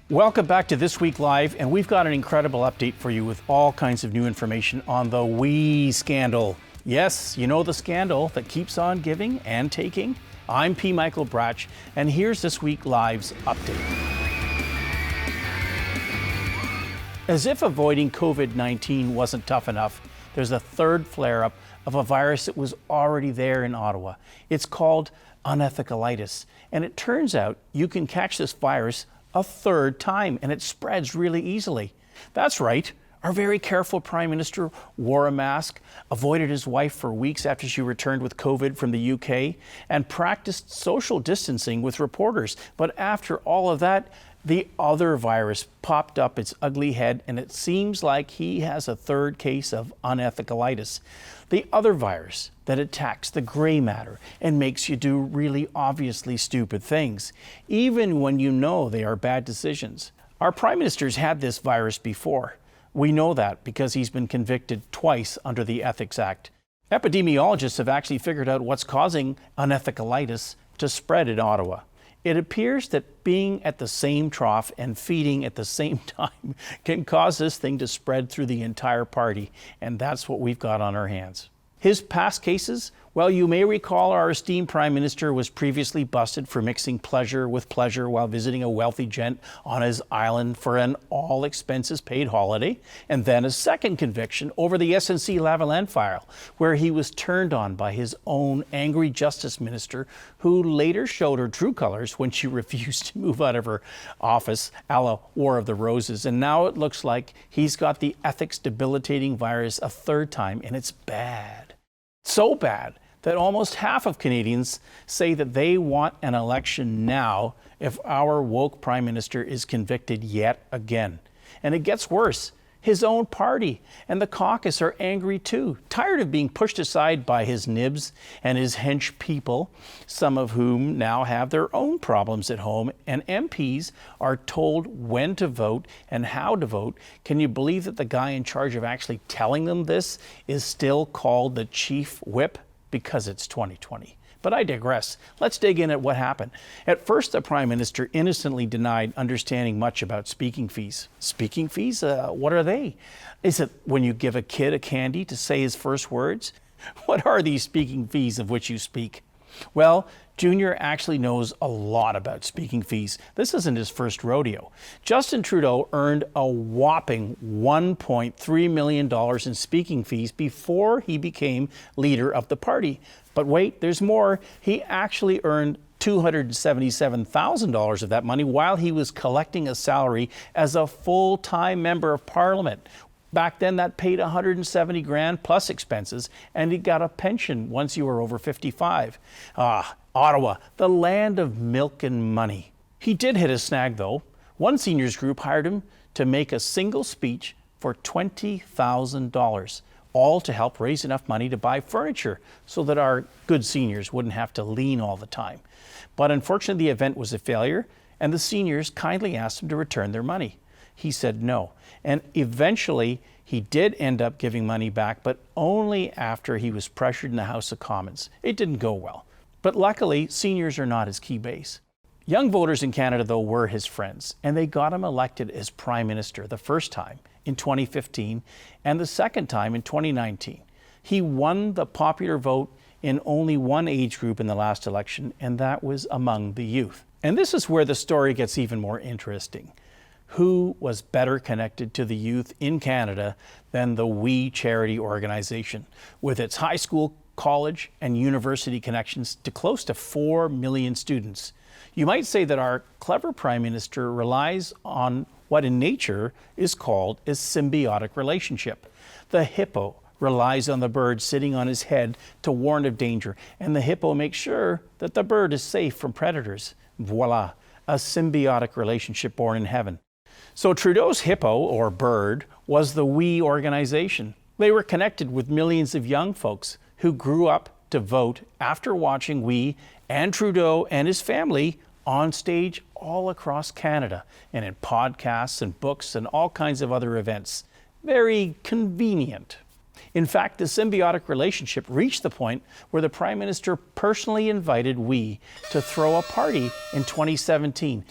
Welcome back to This Week Live, and we've got an incredible update for you with all kinds of new information on the WEEEEE scandal. Yes, you know, the scandal that keeps on giving and taking. I'm P. Michael Bratch, and here's This Week Live's update. As if avoiding COVID-19 wasn't tough enough, there's a third flare-up of a virus that was already there in Ottawa. It's called unethicalitis, and it turns out you can catch this virus a third time, and it spreads really easily. That's right. Our very careful Prime Minister wore a mask, avoided his wife for weeks after she returned with COVID from the UK, and practiced social distancing with reporters. But after all of that, the other virus popped up its ugly head, and it seems like he has a third case of unethicalitis. The other virus that attacks the gray matter and makes you do really obviously stupid things, even when you know they are bad decisions. Our Prime Minister's had this virus before. We know that because he's been convicted twice under the Ethics Act. Epidemiologists have actually figured out what's causing unethicalitis to spread in Ottawa. It appears that being at the same trough and feeding at the same time can cause this thing to spread through the entire party, and that's what we've got on our hands. His past cases? Well, you may recall our esteemed Prime Minister was previously busted for mixing pleasure with pleasure while visiting a wealthy gent on his island for an all-expenses-paid holiday, and then a second conviction over the SNC-Lavalin file, where he was turned on by his own angry Justice Minister, who later showed her true colors when she refused to move out of her office, a la War of the Roses. And now it looks like he's got the ethics-debilitating virus a third time, and it's bad. So bad that almost half of Canadians say that they want an election now if our woke Prime Minister is convicted yet again. And it gets worse. His own party and the caucus are angry too, tired of being pushed aside by his nibs and his hench people, some of whom now have their own problems at home, and MPs are told when to vote and how to vote. Can you believe that the guy in charge of actually telling them this is still called the chief whip? Because it's 2020. But I digress. Let's dig in at what happened. At first, the Prime Minister innocently denied understanding much about speaking fees. Speaking fees? What are they? Is it when you give a kid a candy to say his first words? What are these speaking fees of which you speak? Well, Junior actually knows a lot about speaking fees. This isn't his first rodeo. Justin Trudeau earned a whopping $1.3 million in speaking fees before he became leader of the party. But wait, there's more. He actually earned $277,000 of that money while he was collecting a salary as a full-time member of Parliament. Back then, that paid $170,000 plus expenses, and he got a pension once you were over 55. Ottawa, the land of milk and money. He did hit a snag, though. One seniors group hired him to make a single speech for $20,000, all to help raise enough money to buy furniture so that our good seniors wouldn't have to lean all the time. But unfortunately, the event was a failure, and the seniors kindly asked him to return their money. He said no, and eventually he did end up giving money back, but only after he was pressured in the House of Commons. It didn't go well. But luckily, seniors are not his key base. Young voters in Canada, though, were his friends, and they got him elected as Prime Minister the first time in 2015 and the second time in 2019. He won the popular vote in only one age group in the last election, and that was among the youth. And this is where the story gets even more interesting. Who was better connected to the youth in Canada than the WEEEEE charity organization, with its high school, college, and university connections to close to 4 million students? You might say that our clever Prime Minister relies on what in nature is called a symbiotic relationship. The hippo relies on the bird sitting on his head to warn of danger, and the hippo makes sure that the bird is safe from predators. Voila, a symbiotic relationship born in heaven. So Trudeau's hippo, or bird, was the WEEEEE organization. They were connected with millions of young folks who grew up to vote after watching WEEEEE and Trudeau and his family on stage all across Canada and in podcasts and books and all kinds of other events. Very convenient. In fact, the symbiotic relationship reached the point where the Prime Minister personally invited WEEEEE to throw a party in 2017.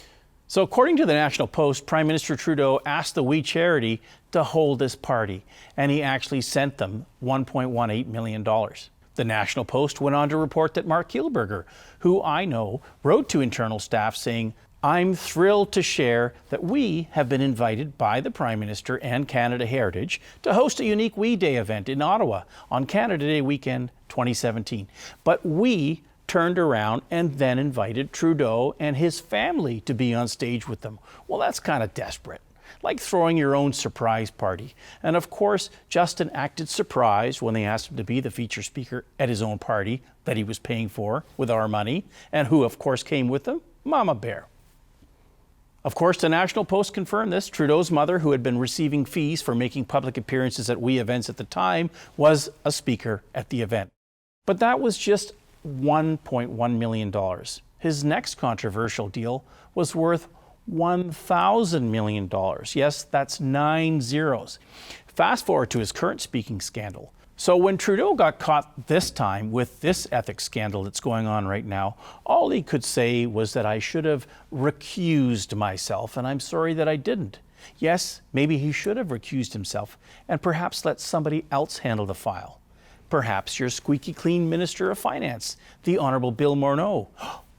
So according to the National Post, Prime Minister Trudeau asked the WEEEEE charity to hold this party, and he actually sent them $1.18 million. The National Post went on to report that Mark Kielburger, who I know, wrote to internal staff saying, "I'm thrilled to share that we have been invited by the Prime Minister and Canada Heritage to host a unique WEEEEE Day event in Ottawa on Canada Day weekend 2017. But we turned around and then invited Trudeau and his family to be on stage with them." Well, that's kind of desperate. Like throwing your own surprise party. And of course, Justin acted surprised when they asked him to be the feature speaker at his own party that he was paying for with our money, and who of course came with him? Mama Bear. Of course, the National Post confirmed this. Trudeau's mother, who had been receiving fees for making public appearances at WEEEEE events at the time, was a speaker at the event. But that was just $1.1 million. His next controversial deal was worth $1,000 million. Yes, that's 9 zeros. Fast forward to his current speaking scandal. So when Trudeau got caught this time with this ethics scandal that's going on right now, all he could say was that I should have recused myself, and I'm sorry that I didn't. Yes, maybe he should have recused himself and perhaps let somebody else handle the file. Perhaps your squeaky clean Minister of Finance, the Honourable Bill Morneau.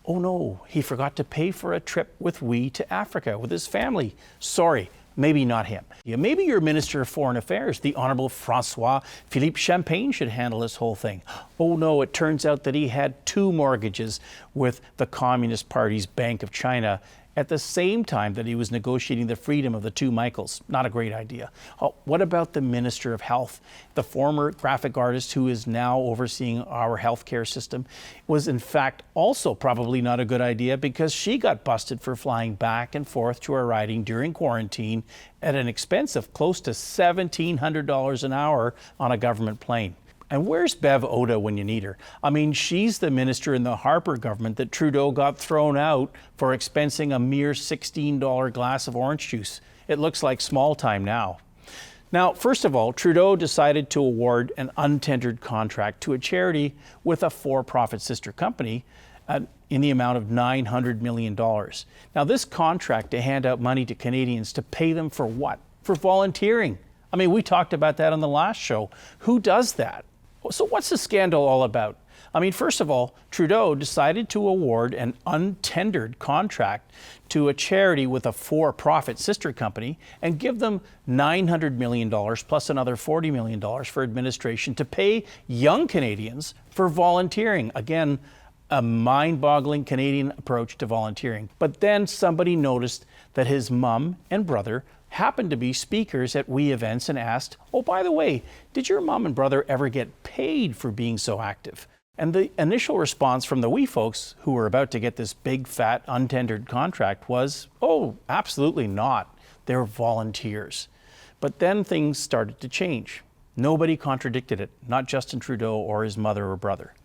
Oh no, he forgot to pay for a trip with WEEEEE to Africa with his family. Sorry, maybe not him. Yeah, maybe your Minister of Foreign Affairs, the Honourable François-Philippe Champagne, should handle this whole thing. Oh no, it turns out that he had 2 mortgages with the Communist Party's Bank of China at the same time that he was negotiating the freedom of the 2 Michaels. Not a great idea. Oh, what about the Minister of Health? The former graphic artist who is now overseeing our healthcare system was in fact also probably not a good idea because she got busted for flying back and forth to her riding during quarantine at an expense of close to $1,700 an hour on a government plane. And where's Bev Oda when you need her? I mean, she's the minister in the Harper government that Trudeau got thrown out for expensing a mere $16 glass of orange juice. It looks like small time now. Now, first of all, Trudeau decided to award an untendered contract to a charity with a for-profit sister company in the amount of $900 million. Now, this contract to hand out money to Canadians to pay them for what? For volunteering. I mean, we talked about that on the last show. Who does that? So what's the scandal all about? I mean, first of all, Trudeau decided to award an untendered contract to a charity with a for-profit sister company and give them $900 million plus another $40 million for administration to pay young Canadians for volunteering. Again, a mind-boggling Canadian approach to volunteering. But then somebody noticed that his mum and brother happened to be speakers at WEEEEE events and asked, "Oh, by the way, did your mom and brother ever get paid for being so active?" And the initial response from the WEEEEE folks who were about to get this big, fat, untendered contract was, "Oh, absolutely not. They're volunteers." But then things started to change. Nobody contradicted it, not Justin Trudeau or his mother or brother.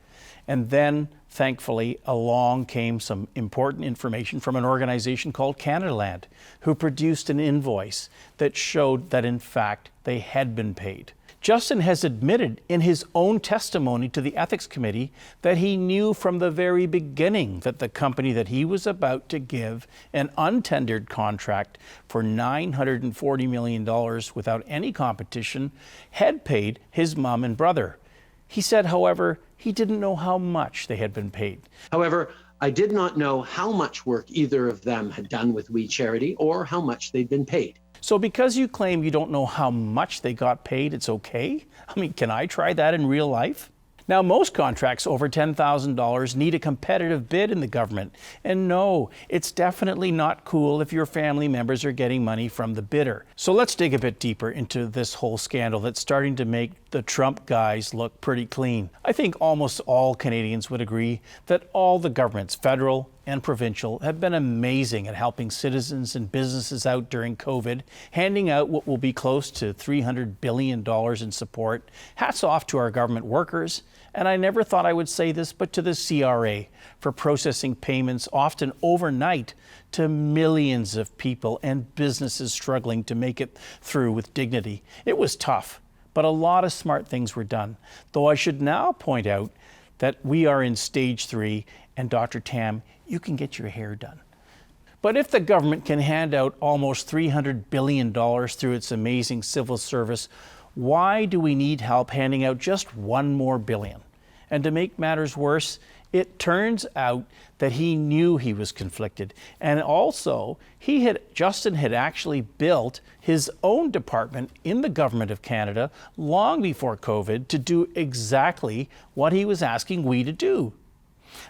And then, thankfully, along came some important information from an organization called Canadaland, who produced an invoice that showed that, in fact, they had been paid. Justin has admitted in his own testimony to the Ethics Committee that he knew from the very beginning that the company that he was about to give an untendered contract for $940 million without any competition had paid his mom and brother. He said, however, he didn't know how much they had been paid. However, I did not know how much work either of them had done with WEEEEE Charity or how much they'd been paid. So because you claim you don't know how much they got paid, it's okay? I mean, can I try that in real life? Now, most contracts over $10,000 need a competitive bid in the government. And no, it's definitely not cool if your family members are getting money from the bidder. So let's dig a bit deeper into this whole scandal that's starting to make the Trump guys look pretty clean. I think almost all Canadians would agree that all the governments, federal and provincial, have been amazing at helping citizens and businesses out during COVID, handing out what will be close to $300 billion in support. Hats off to our government workers. And I never thought I would say this, but to the CRA for processing payments often overnight to millions of people and businesses struggling to make it through with dignity. It was tough, but a lot of smart things were done. Though I should now point out that we are in stage 3, and Dr. Tam, you can get your hair done. But if the government can hand out almost $300 billion through its amazing civil service, why do we need help handing out just one more billion? And to make matters worse, it turns out that he knew he was conflicted. And also, Justin had actually built his own department in the Government of Canada long before COVID to do exactly what he was asking we to do.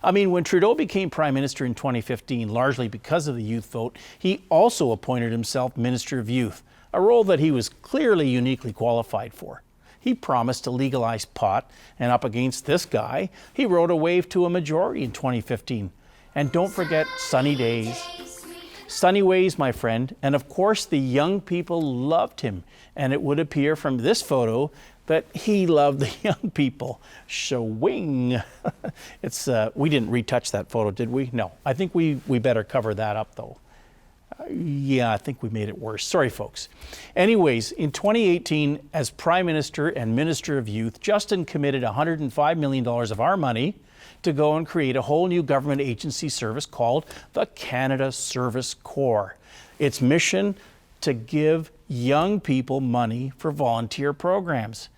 I mean, when Trudeau became Prime Minister in 2015, largely because of the youth vote, he also appointed himself Minister of Youth, a role that he was clearly uniquely qualified for. He promised to legalize pot, and up against this guy, he rode a wave to a majority in 2015. And don't forget sunny days. Sunny ways, my friend. And of course, the young people loved him. And it would appear from this photo that he loved the young people. Showing. We didn't retouch that photo, did we? No. I think we better cover that up, though. Yeah, I think we made it worse. Sorry, folks. Anyways, in 2018, as Prime Minister and Minister of Youth, Justin committed $105 million of our money to go and create a whole new government agency service called the Canada Service Corps. Its mission to give young people money for volunteer programs.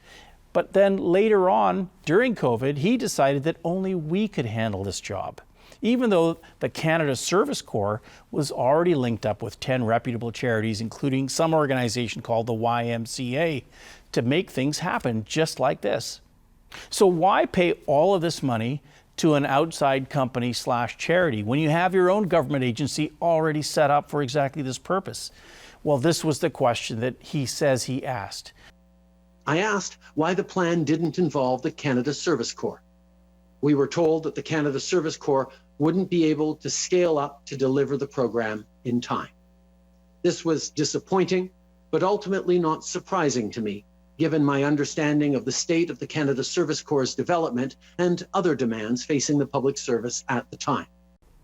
But then later on, during COVID, he decided that only we could handle this job, even though the Canada Service Corps was already linked up with 10 reputable charities, including some organization called the YMCA, to make things happen just like this. So why pay all of this money to an outside company / charity when you have your own government agency already set up for exactly this purpose? Well, this was the question that he says he asked. I asked why the plan didn't involve the Canada Service Corps. We were told that the Canada Service Corps wouldn't be able to scale up to deliver the program in time. This was disappointing, but ultimately not surprising to me, given my understanding of the state of the Canada Service Corps' development and other demands facing the public service at the time.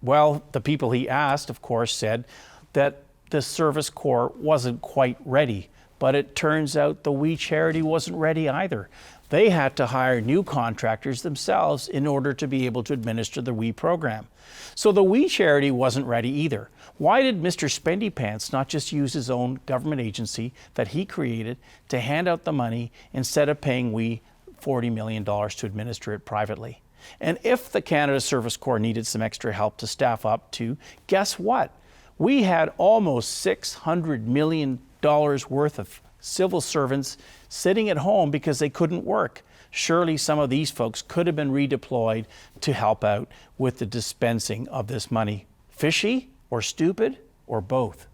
Well, the people he asked, of course, said that the Service Corps wasn't quite ready, but it turns out the WEEEEE charity wasn't ready either. They had to hire new contractors themselves in order to be able to administer the WEEEEE program. So the WEEEEE charity wasn't ready either. Why did Mr. Spendy Pants not just use his own government agency that he created to hand out the money instead of paying WEEEEE $40 million to administer it privately? And if the Canada Service Corps needed some extra help to staff up to, guess what? We had almost $600 million worth of civil servants sitting at home because they couldn't work. Surely some of these folks could have been redeployed to help out with the dispensing of this money. Fishy or stupid or both?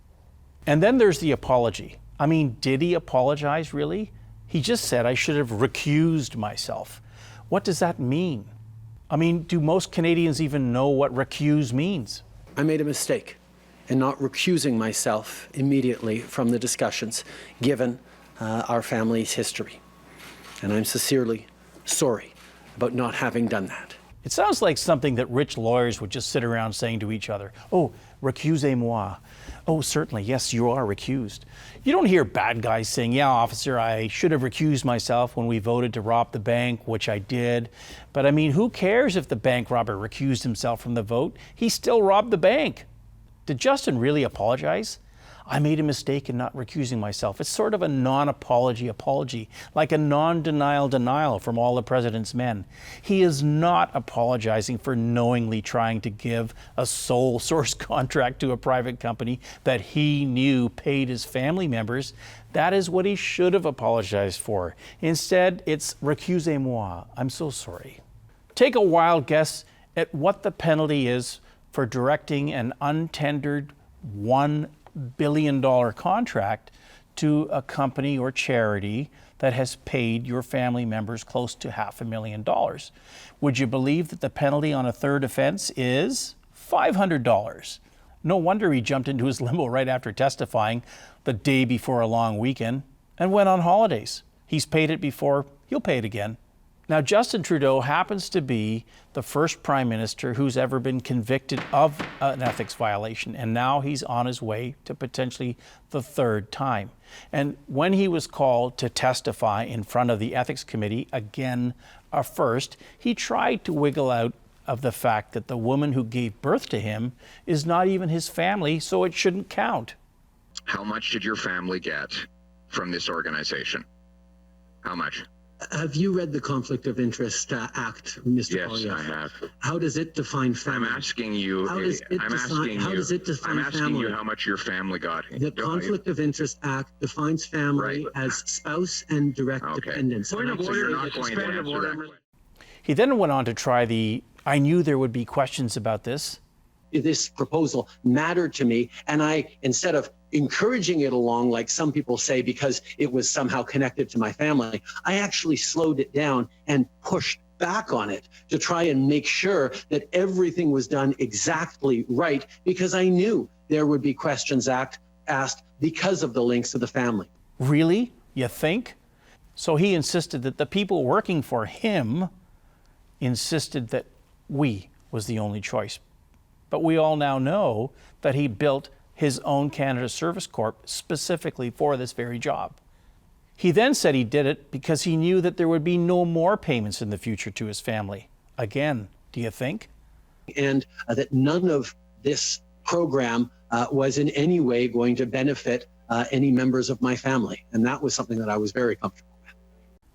And then there's the apology. I mean, did he apologize really? He just said, I should have recused myself. What does that mean? I mean, do most Canadians even know what recuse means? I made a mistake in not recusing myself immediately from the discussions, given our family's history. And I'm sincerely sorry about not having done that. It sounds like something that rich lawyers would just sit around saying to each other. Oh, recusez-moi. Oh, certainly, yes, you are recused. You don't hear bad guys saying, yeah, officer, I should have recused myself when we voted to rob the bank, which I did. But I mean, who cares if the bank robber recused himself from the vote? He still robbed the bank. Did Justin really apologize? I made a mistake in not recusing myself. It's sort of a non-apology apology, like a non-denial denial from all the president's men. He is not apologizing for knowingly trying to give a sole source contract to a private company that he knew paid his family members. That is what he should have apologized for. Instead, it's recusez-moi. I'm so sorry. Take a wild guess at what the penalty is for directing an untendered $1 billion contract to a company or charity that has paid your family members close to $500,000. Would you believe that the penalty on a third offense is $500? No wonder he jumped into his limo right after testifying the day before a long weekend and went on holidays. He's paid it before, he'll pay it again. Now, Justin Trudeau happens to be the first Prime Minister who's ever been convicted of an ethics violation, and now he's on his way to potentially the third time. And when he was called to testify in front of the Ethics Committee, again a first, he tried to wiggle out of the fact that the woman who gave birth to him is not even his family, so it shouldn't count. How much did your family get from this organization? How much? Have you read the Conflict of Interest Act, Mr. Yes, Poilievre? I have. How does it define family? I'm asking you. How does it define I'm asking family? you how much your family got. The Conflict of Interest Act defines family as spouse and direct dependents. So you're not going to answer that. He then went on to try the, I knew there would be questions about this. This proposal mattered to me, and I, instead of encouraging it along like some people say because it was somehow connected to my family, I actually slowed it down and pushed back on it to try and make sure that everything was done exactly right, because I knew there would be questions asked because of the links to the family. Really? You think? So he insisted that the people working for him insisted that we was the only choice. But we all now know that he built his own Canada Service Corp specifically for this very job. He then said he did it because he knew that there would be no more payments in the future to his family. Again, do you think? And that none of this program was in any way going to benefit any members of my family. And that was something that I was very comfortable with.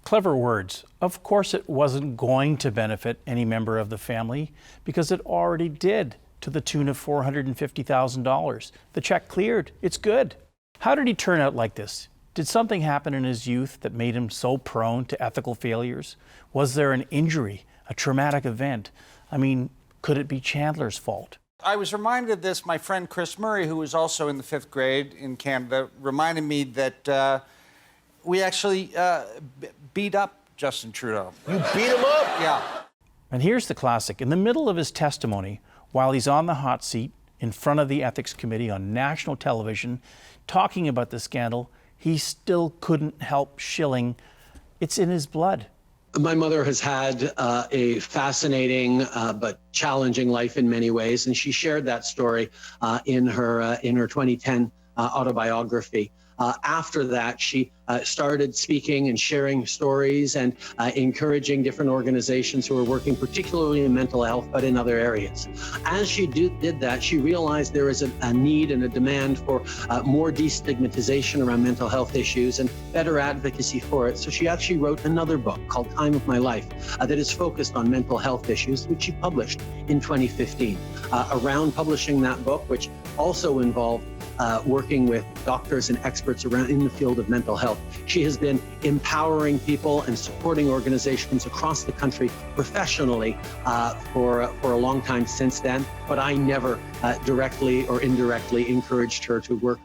Clever words. Of course it wasn't going to benefit any member of the family because it already did, to the tune of $450,000. The check cleared. It's good. How did he turn out like this? Did something happen in his youth that made him so prone to ethical failures? Was there an injury, a traumatic event? I mean, could it be Chandler's fault? I was reminded of this. My friend Chris Murray, who was also in the 5th grade in Canada, reminded me that we actually beat up Justin Trudeau. You beat him up? Yeah. And here's the classic. In the middle of his testimony, while he's on the hot seat in front of the Ethics Committee on national television, talking about the scandal, he still couldn't help shilling. It's in his blood. My mother has had a fascinating but challenging life in many ways, and she shared that story in her 2010 autobiography. After that, she started speaking and sharing stories and encouraging different organizations who are working particularly in mental health, but in other areas. As she did that, she realized there is a need and a demand for more destigmatization around mental health issues and better advocacy for it. So she actually wrote another book called Time of My Life that is focused on mental health issues, which she published in 2015. Around publishing that book, which also involved working with doctors and experts around in the field of mental health. She has been empowering people and supporting organizations across the country professionally for a long time since then, but I never directly or indirectly encouraged her to work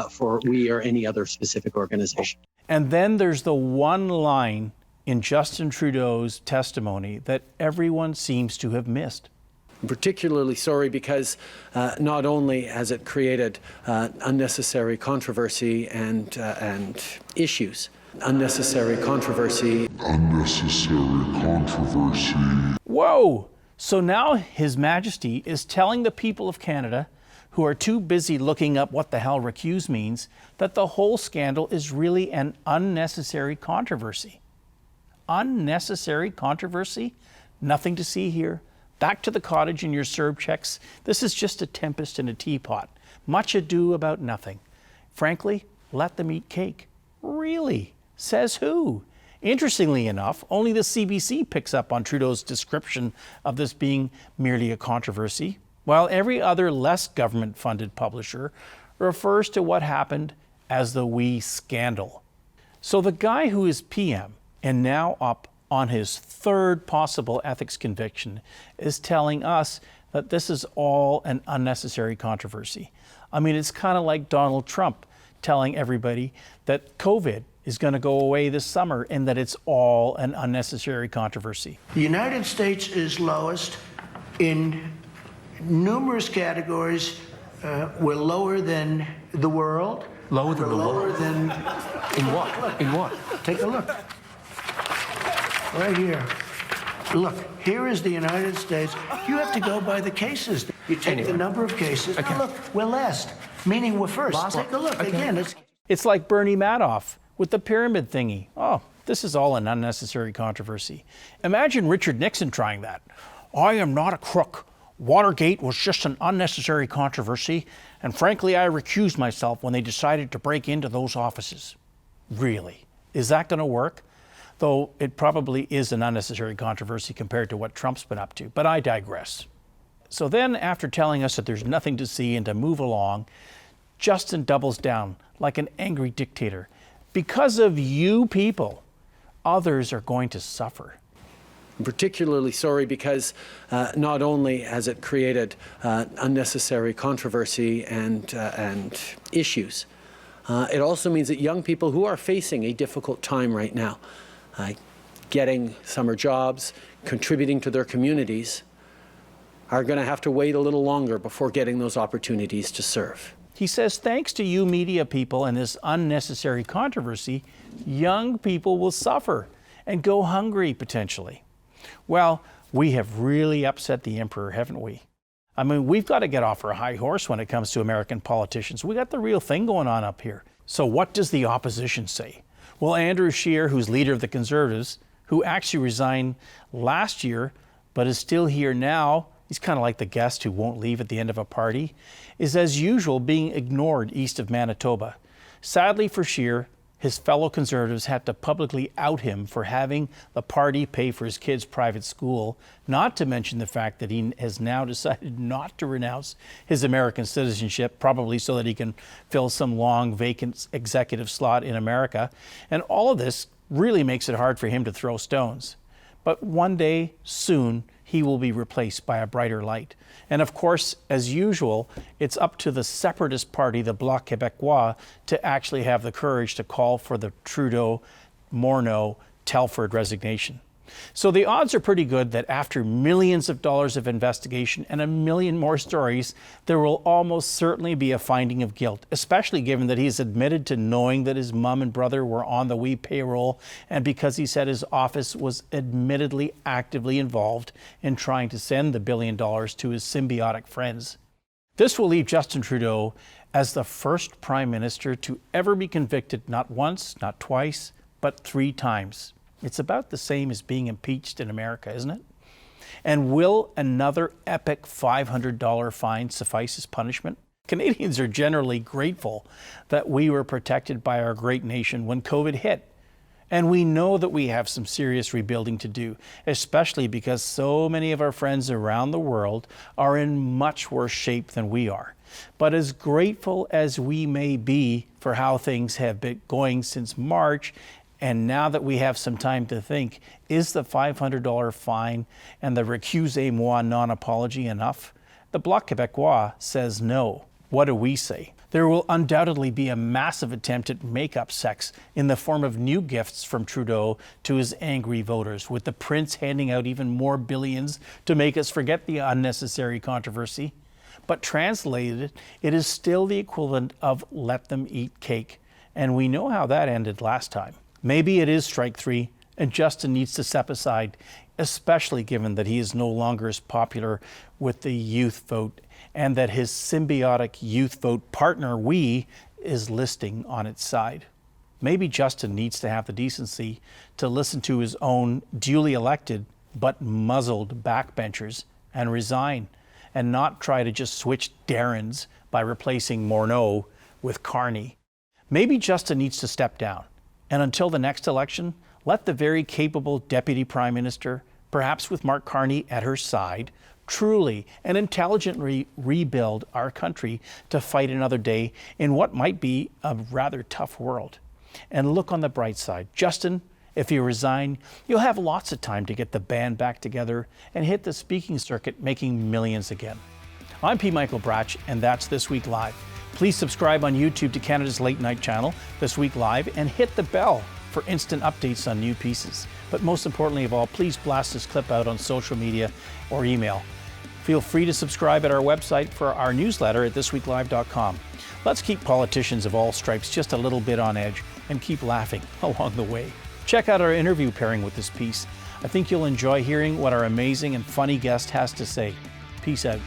for WEEEEE or any other specific organization. And then there's the one line in Justin Trudeau's testimony that everyone seems to have missed. I'm particularly sorry because not only has it created unnecessary controversy and issues, unnecessary controversy. Whoa! So now His Majesty is telling the people of Canada, who are too busy looking up what the hell recuse means, that the whole scandal is really an unnecessary controversy. Unnecessary controversy? Nothing to see here. Back to the cottage in your CERB checks. This is just a tempest in a teapot. Much ado about nothing. Frankly, let them eat cake. Really? Says who? Interestingly enough, only the CBC picks up on Trudeau's description of this being merely a controversy, while every other less government-funded publisher refers to what happened as the WEEEEE scandal. So the guy who is PM and now up on his third possible ethics conviction is telling us that this is all an unnecessary controversy. I mean, it's kind of like Donald Trump telling everybody that COVID is going to go away this summer and that it's all an unnecessary controversy. The United States is lowest in numerous categories. We're lower than the world. Lower than the world? Lower than... In what? In what? Take a look. Right here. Look, here is the United States. You have to go by the cases. You take the number of cases. Okay. Look, we're last, meaning we're first. Take a look. Again, It's like Bernie Madoff with the pyramid thingy. Oh, this is all an unnecessary controversy. Imagine Richard Nixon trying that. I am not a crook. Watergate was just an unnecessary controversy, and frankly, I recused myself when they decided to break into those offices. Really? Is that going to work? Though it probably is an unnecessary controversy compared to what Trump's been up to, but I digress. So then, after telling us that there's nothing to see and to move along, Justin doubles down like an angry dictator. Because of you people, others are going to suffer. I'm particularly sorry because not only has it created unnecessary controversy and issues, it also means that young people who are facing a difficult time right now, getting summer jobs, contributing to their communities, are going to have to wait a little longer before getting those opportunities to serve. He says, thanks to you media people and this unnecessary controversy, young people will suffer and go hungry potentially. Well, we have really upset the emperor, haven't we? I mean, we've got to get off our high horse when it comes to American politicians. We got the real thing going on up here. So what does the opposition say? Well, Andrew Scheer, who's leader of the Conservatives, who actually resigned last year, but is still here now, he's kind of like the guest who won't leave at the end of a party, is as usual being ignored east of Manitoba. Sadly for Scheer, his fellow Conservatives had to publicly out him for having the party pay for his kids' private school, not to mention the fact that he has now decided not to renounce his American citizenship, probably so that he can fill some long vacant executive slot in America. And all of this really makes it hard for him to throw stones. But one day, soon, he will be replaced by a brighter light. And of course, as usual, it's up to the separatist party, the Bloc Québécois, to actually have the courage to call for the Trudeau-Morneau-Telford resignation. So the odds are pretty good that after millions of dollars of investigation and a million more stories, there will almost certainly be a finding of guilt, especially given that he's admitted to knowing that his mom and brother were on the WEEEEE payroll, and because he said his office was admittedly actively involved in trying to send the $1 billion to his symbiotic friends. This will leave Justin Trudeau as the first Prime Minister to ever be convicted not once, not twice, but 3 times. It's about the same as being impeached in America, isn't it? And will another epic $500 fine suffice as punishment? Canadians are generally grateful that we were protected by our great nation when COVID hit. And we know that we have some serious rebuilding to do, especially because so many of our friends around the world are in much worse shape than we are. But as grateful as we may be for how things have been going since March, and now that we have some time to think, is the $500 fine and the recusez-moi non-apology enough? The Bloc Québécois says no. What do we say? There will undoubtedly be a massive attempt at make-up sex in the form of new gifts from Trudeau to his angry voters, with the prince handing out even more billions to make us forget the unnecessary controversy. But translated, it is still the equivalent of let them eat cake. And we know how that ended last time. Maybe it is strike 3 and Justin needs to step aside, especially given that he is no longer as popular with the youth vote and that his symbiotic youth vote partner, WEEEEE, is listing on its side. Maybe Justin needs to have the decency to listen to his own duly elected but muzzled backbenchers and resign, and not try to just switch Darrens by replacing Morneau with Carney. Maybe Justin needs to step down. And until the next election, let the very capable Deputy Prime Minister, perhaps with Mark Carney at her side, truly and intelligently rebuild our country to fight another day in what might be a rather tough world. And look on the bright side. Justin, if you resign, you'll have lots of time to get the band back together and hit the speaking circuit, making millions again. I'm P. Michael Bratch, and that's This Week Live. Please subscribe on YouTube to Canada's late night channel, This Week Live, and hit the bell for instant updates on new pieces. But most importantly of all, please blast this clip out on social media or email. Feel free to subscribe at our website for our newsletter at thisweeklive.com. Let's keep politicians of all stripes just a little bit on edge and keep laughing along the way. Check out our interview pairing with this piece. I think you'll enjoy hearing what our amazing and funny guest has to say. Peace out.